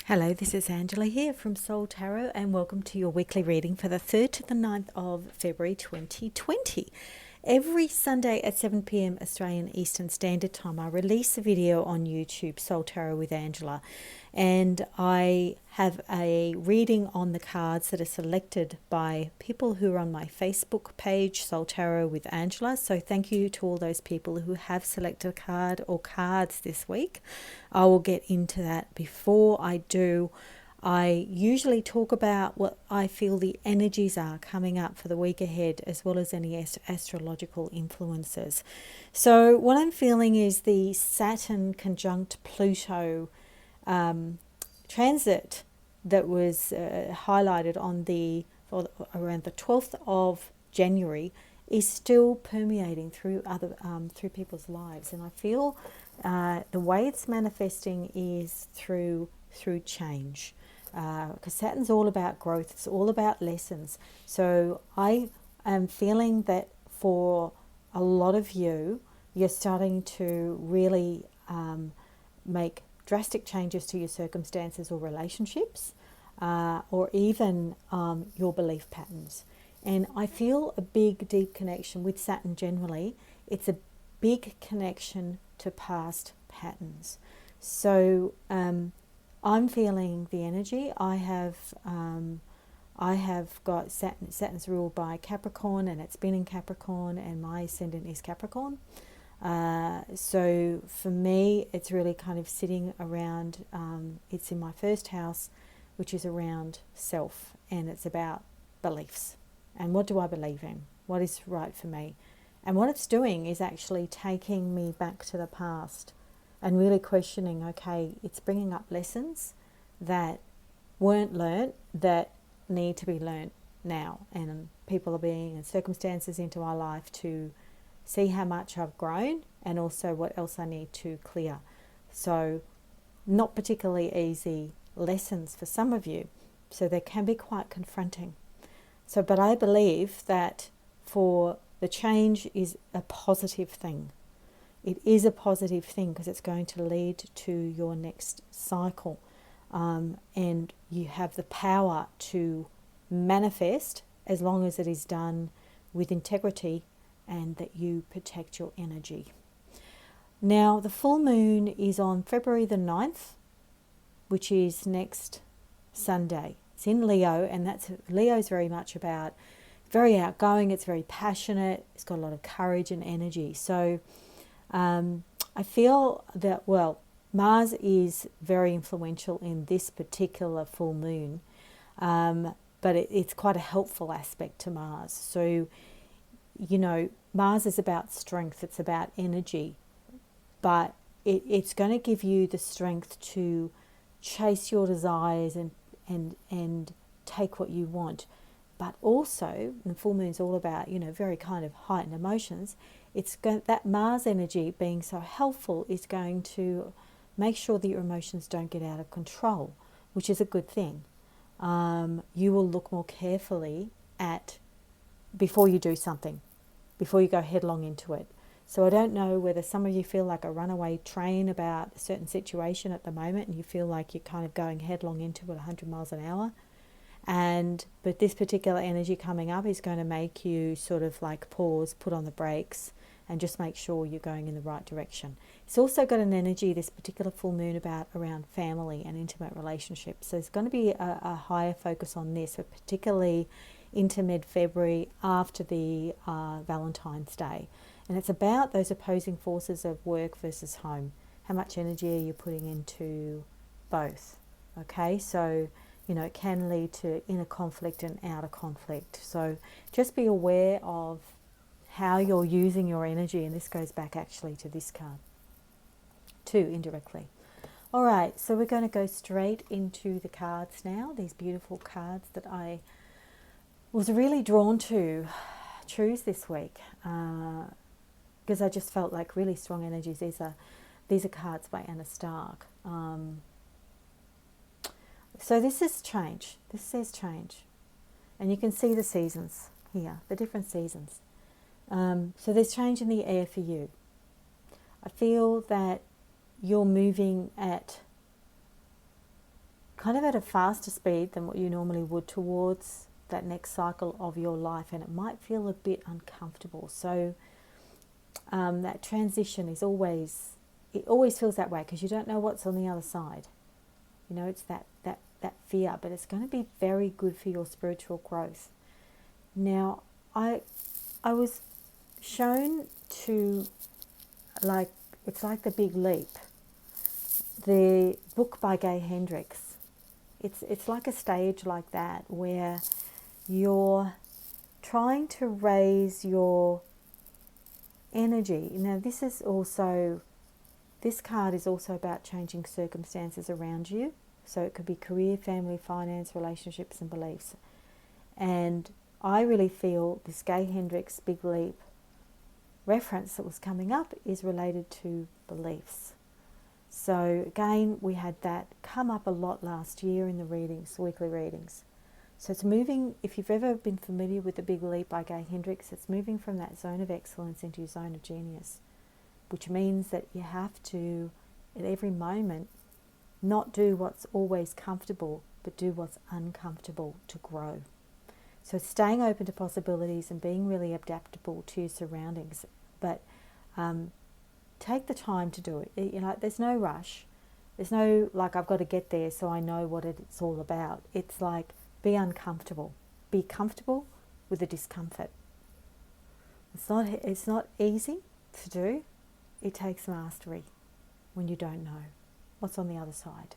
Hello, this is Angela here from Soul Tarot, and welcome to your weekly reading for the 3rd to the 9th of February 2020. Every Sunday at 7 p.m. Australian Eastern Standard Time, I release a video on YouTube, Soul Tarot with Angela, and I have a reading on the cards that are selected by people who are on my Facebook page, Soul Tarot with Angela. So thank you to all those people who have selected a card or cards this week. I will get into that. Before I do, I usually talk about what I feel the energies are coming up for the week ahead, as well as any astrological influences. So what I'm feeling is the Saturn conjunct Pluto transit that was highlighted on around the 12th of January is still permeating through through people's lives, and I feel the way it's manifesting is through change, because Saturn's all about growth. It's all about lessons. So I am feeling that for a lot of you, you're starting to really make drastic changes to your circumstances or relationships, or even your belief patterns. And I feel a big, deep connection with Saturn generally. It's a big connection to past patterns. So I'm feeling the energy. I have got Saturn. Saturn's ruled by Capricorn, and it's been in Capricorn, and my ascendant is Capricorn. So for me, it's really kind of sitting around, it's in my first house, which is around self, and it's about beliefs. And what do I believe in? What is right for me? And what it's doing is actually taking me back to the past and really questioning, okay, it's bringing up lessons that weren't learnt that need to be learnt now. And people are being and circumstances into my life to see how much I've grown and also what else I need to clear. So not particularly easy lessons for some of you. So they can be quite confronting. So, but I believe that for the change is a positive thing. It is a positive thing because it's going to lead to your next cycle. And you have the power to manifest as long as it is done with integrity and that you protect your energy. Now, the full moon is on February the 9th, which is next Sunday. It's in Leo, and Leo's very much about, very outgoing, it's very passionate, it's got a lot of courage and energy. So I feel that, well, Mars is very influential in this particular full moon, but it's quite a helpful aspect to Mars. So, you know, Mars is about strength, it's about energy, but it's going to give you the strength to chase your desires and take what you want. But also, the full moon's all about, you know, very kind of heightened emotions. That Mars energy being so helpful is going to make sure that your emotions don't get out of control, which is a good thing. You will look more carefully at before you do something, before you go headlong into it. So I don't know whether some of you feel like a runaway train about a certain situation at the moment and you feel like you're kind of going headlong into it 100 miles an hour. But this particular energy coming up is going to make you sort of like pause, put on the brakes, and just make sure you're going in the right direction. It's also got an energy, this particular full moon, about around family and intimate relationships. So there's going to be a higher focus on this, but particularly into mid-February after the Valentine's Day. And it's about those opposing forces of work versus home. How much energy are you putting into both? Okay, so, you know, it can lead to inner conflict and outer conflict. So just be aware of how you're using your energy. And this goes back actually to this card too, indirectly. All right, so we're going to go straight into the cards now. These beautiful cards that I was really drawn to choose this week. Because I just felt like really strong energies. These are cards by Anna Stark. So this is change. This says change. And you can see the seasons here, the different seasons. So there's change in the air for you. I feel that you're moving at kind of at a faster speed than what you normally would towards that next cycle of your life, and it might feel a bit uncomfortable. So that transition is always, it always feels that way because you don't know what's on the other side. You know, it's that fear, but it's going to be very good for your spiritual growth. Now, I was shown to, like, it's like The Big Leap, the book by Gay Hendricks. It's like a stage like that where you're trying to raise your energy. Now, this card is also about changing circumstances around you. So it could be career, family, finance, relationships and beliefs. And I really feel this Gay Hendricks Big Leap reference that was coming up is related to beliefs. So again, we had that come up a lot last year in the readings, weekly readings. So it's moving, if you've ever been familiar with The Big Leap by Gay Hendricks, it's moving from that zone of excellence into your zone of genius, which means that you have to, at every moment, not do what's always comfortable, but do what's uncomfortable to grow. So staying open to possibilities and being really adaptable to your surroundings, but take the time to do it. You know, there's no rush. There's no, like, I've got to get there so I know what it's all about. It's like, be uncomfortable. Be comfortable with the discomfort. It's not easy to do. It takes mastery when you don't know what's on the other side.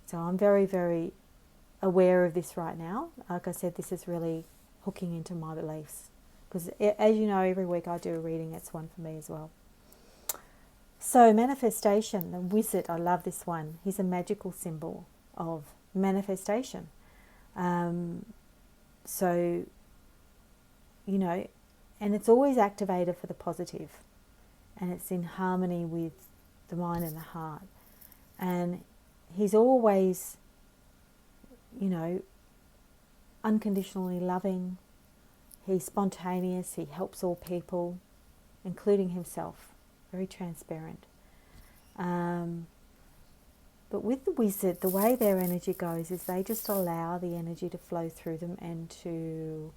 So I'm very, very aware of this right now. Like I said, this is really hooking into my beliefs. Because as you know, every week I do a reading. It's one for me as well. So manifestation, the wizard, I love this one. He's a magical symbol of manifestation. So, you know, and it's always activated for the positive, and it's in harmony with the mind and the heart. And he's always, you know, unconditionally loving. He's spontaneous. He helps all people, including himself. Very transparent. But with the wizard, the way their energy goes is they just allow the energy to flow through them and to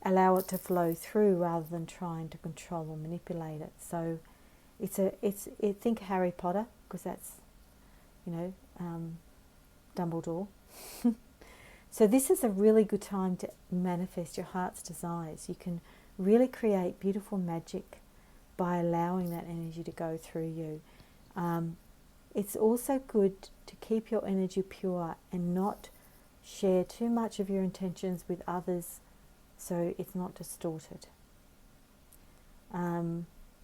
allow it to flow through rather than trying to control or manipulate it. So think Harry Potter, because that's, you know, Dumbledore. So this is a really good time to manifest your heart's desires. You can really create beautiful magic by allowing that energy to go through you. It's also good to keep your energy pure and not share too much of your intentions with others so it's not distorted.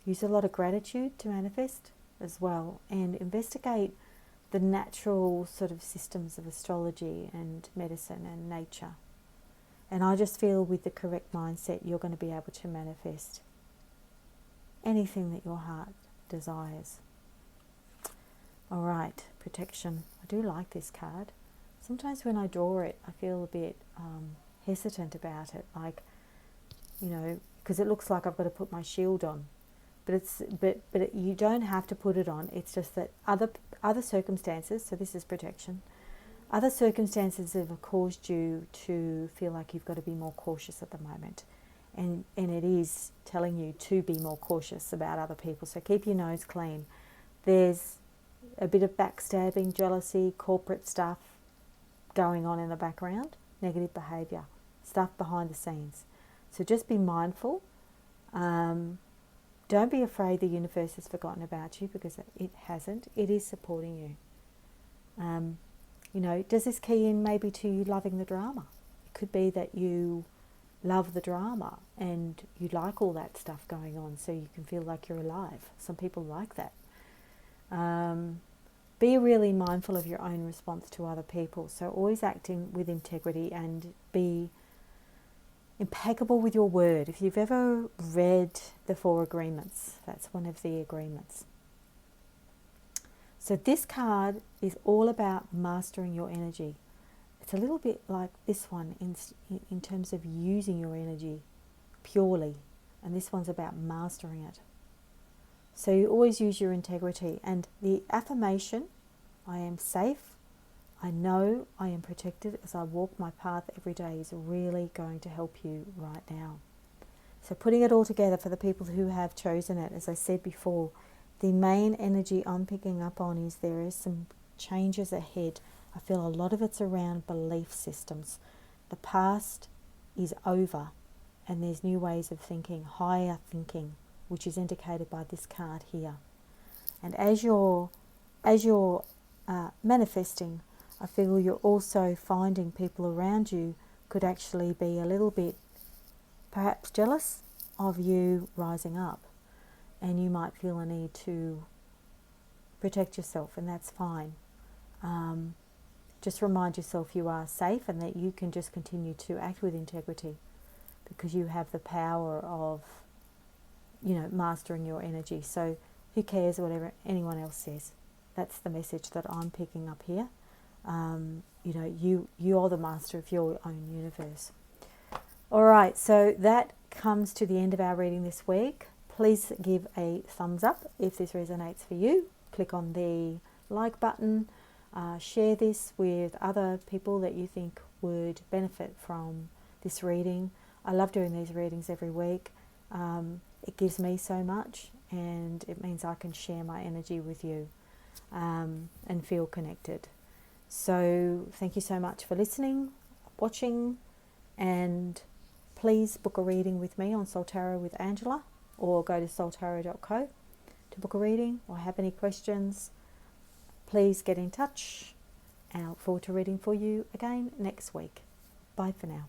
Use a lot of gratitude to manifest as well, and investigate the natural sort of systems of astrology and medicine and nature. And I just feel with the correct mindset, you're going to be able to manifest anything that your heart desires. All right, protection. I do like this card. Sometimes when I draw it, I feel a bit hesitant about it, like, you know, because it looks like I've got to put my shield on. But you don't have to put it on. It's just that other circumstances, so this is protection, other circumstances have caused you to feel like you've got to be more cautious at the moment. And it is telling you to be more cautious about other people. So keep your nose clean. There's a bit of backstabbing, jealousy, corporate stuff going on in the background, negative behaviour, stuff behind the scenes. So just be mindful. Don't be afraid the universe has forgotten about you, because it hasn't. It is supporting you. You know, does this key in maybe to you loving the drama? It could be that you love the drama and you like all that stuff going on so you can feel like you're alive. Some people like that. Be really mindful of your own response to other people. So always acting with integrity and be impeccable with your word. If you've ever read the 4 agreements, that's one of the agreements. So this card is all about mastering your energy. It's a little bit like this one in terms of using your energy purely, and this one's about mastering it. So you always use your integrity. And the affirmation I am safe. I know I am protected as I walk my path every day is really going to help you right now. So putting it all together for the people who have chosen it, as I said before, the main energy I'm picking up on is there is some changes ahead. I feel a lot of it's around belief systems. The past is over and there's new ways of thinking, higher thinking, which is indicated by this card here. And as you're manifesting, I feel you're also finding people around you could actually be a little bit perhaps jealous of you rising up, and you might feel a need to protect yourself, and that's fine. Just remind yourself you are safe and that you can just continue to act with integrity because you have the power of, mastering your energy. So who cares whatever anyone else says? That's the message that I'm picking up here. You are the master of your own universe. All right, so that comes to the end of our reading this week. Please give a thumbs up if this resonates for you. Click on the like button. Share this with other people that you think would benefit from this reading. I love doing these readings every week. It gives me so much, and it means I can share my energy with you and feel connected. So thank you so much for listening, watching, and please book a reading with me on Soul Tarot with Angela, or go to soultarot.co to book a reading or have any questions. Please get in touch, and I look forward to reading for you again next week. Bye for now.